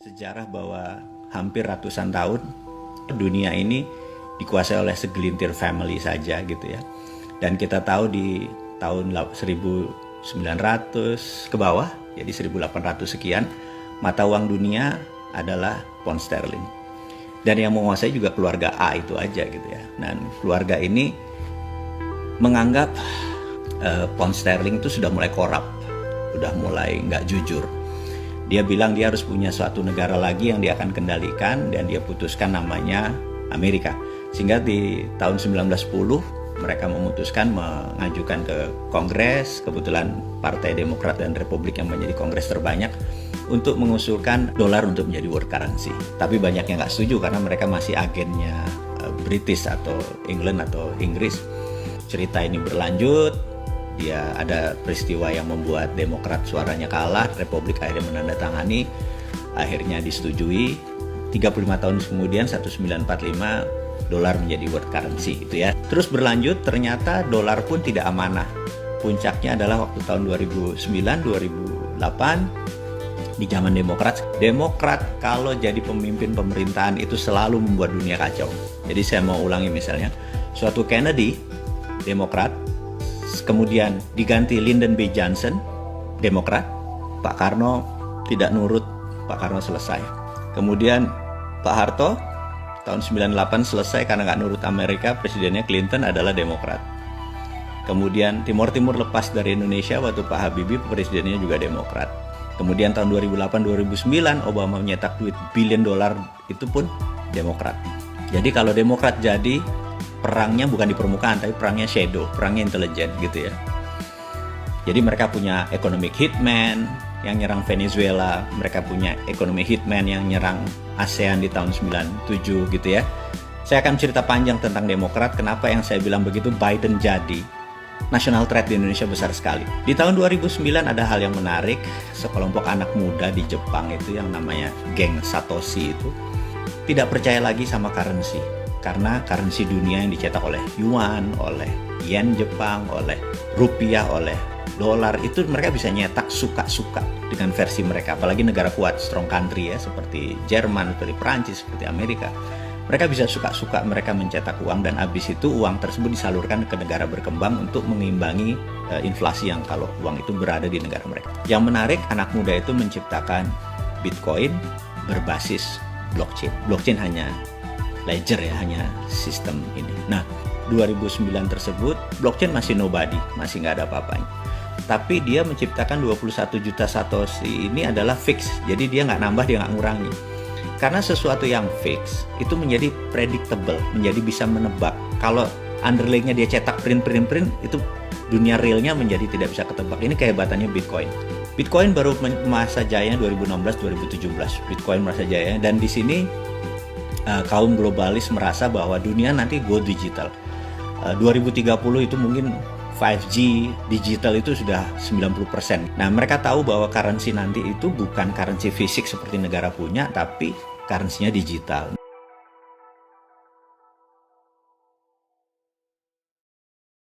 Sejarah bahwa hampir ratusan tahun dunia ini dikuasai oleh segelintir family saja gitu ya. Dan kita tahu di tahun 1900 ke bawah, jadi 1800 sekian, mata uang dunia adalah pound sterling. Dan yang menguasai juga keluarga A itu aja gitu ya. Dan keluarga ini menganggap pound sterling itu sudah mulai korup, sudah mulai nggak jujur. Dia bilang dia harus punya suatu negara lagi yang dia akan kendalikan, dan dia putuskan namanya Amerika. Sehingga di tahun 1910 mereka memutuskan mengajukan ke Kongres, kebetulan Partai Demokrat dan Republik yang menjadi Kongres terbanyak, untuk mengusulkan dolar untuk menjadi world currency. Tapi banyak yang nggak setuju karena mereka masih agennya British atau England atau Inggris. Cerita ini berlanjut. Dia ada peristiwa yang membuat Demokrat suaranya kalah, Republik akhirnya menandatangani, akhirnya disetujui. 35 tahun kemudian 1945 dolar menjadi world currency itu ya. Terus berlanjut, ternyata dolar pun tidak amanah. Puncaknya adalah waktu tahun 2009 2008 di zaman Demokrat. Demokrat kalau jadi pemimpin pemerintahan itu selalu membuat dunia kacau. Jadi saya mau ulangi, misalnya suatu Kennedy Demokrat, kemudian diganti Lyndon B. Johnson, Demokrat. Pak Karno tidak nurut, Pak Karno selesai. Kemudian Pak Harto tahun 98 selesai karena nggak nurut Amerika, presidennya Clinton adalah Demokrat. Kemudian Timur Timur lepas dari Indonesia waktu Pak Habibie, presidennya juga Demokrat. Kemudian tahun 2008-2009 Obama menyetak duit billion dolar, itu pun Demokrat. Jadi kalau Demokrat jadi, perangnya bukan di permukaan, tapi perangnya shadow, perangnya intelijen gitu ya. Jadi mereka punya economic hitman yang nyerang Venezuela, mereka punya economic hitman yang nyerang ASEAN di tahun 97 gitu ya. Saya akan cerita panjang tentang Demokrat, kenapa yang saya bilang begitu. Biden jadi, national threat di Indonesia besar sekali. Di tahun 2009 ada hal yang menarik, sekelompok anak muda di Jepang itu yang namanya geng Satoshi itu tidak percaya lagi sama currency. Karena currency dunia yang dicetak oleh yuan, oleh yen Jepang, oleh rupiah, oleh dolar, itu mereka bisa nyetak suka-suka dengan versi mereka. Apalagi negara kuat, strong country ya, seperti Jerman, seperti Perancis, seperti Amerika. Mereka bisa suka-suka mereka mencetak uang, dan habis itu uang tersebut disalurkan ke negara berkembang untuk mengimbangi inflasi yang kalau uang itu berada di negara mereka. Yang menarik, anak muda itu menciptakan Bitcoin berbasis blockchain. Blockchain hanya ledger ya, hanya sistem ini. Nah, 2009 tersebut blockchain masih nobody, masih nggak ada apa-apanya. Tapi dia menciptakan 21 juta Satoshi ini adalah fix. Jadi dia nggak nambah, dia nggak ngurangi. Karena sesuatu yang fix itu menjadi predictable, menjadi bisa menebak. Kalau underlying-nya dia cetak print, itu dunia realnya menjadi tidak bisa ketebak. Ini kehebatannya Bitcoin. Bitcoin baru masa jayanya 2016-2017. Bitcoin masa jayanya, dan di sini kaum globalis merasa bahwa dunia nanti go digital. 2030 itu mungkin 5G digital itu sudah 90%. Nah, mereka tahu bahwa currency nanti itu bukan currency fisik seperti negara punya, tapi currency-nya digital.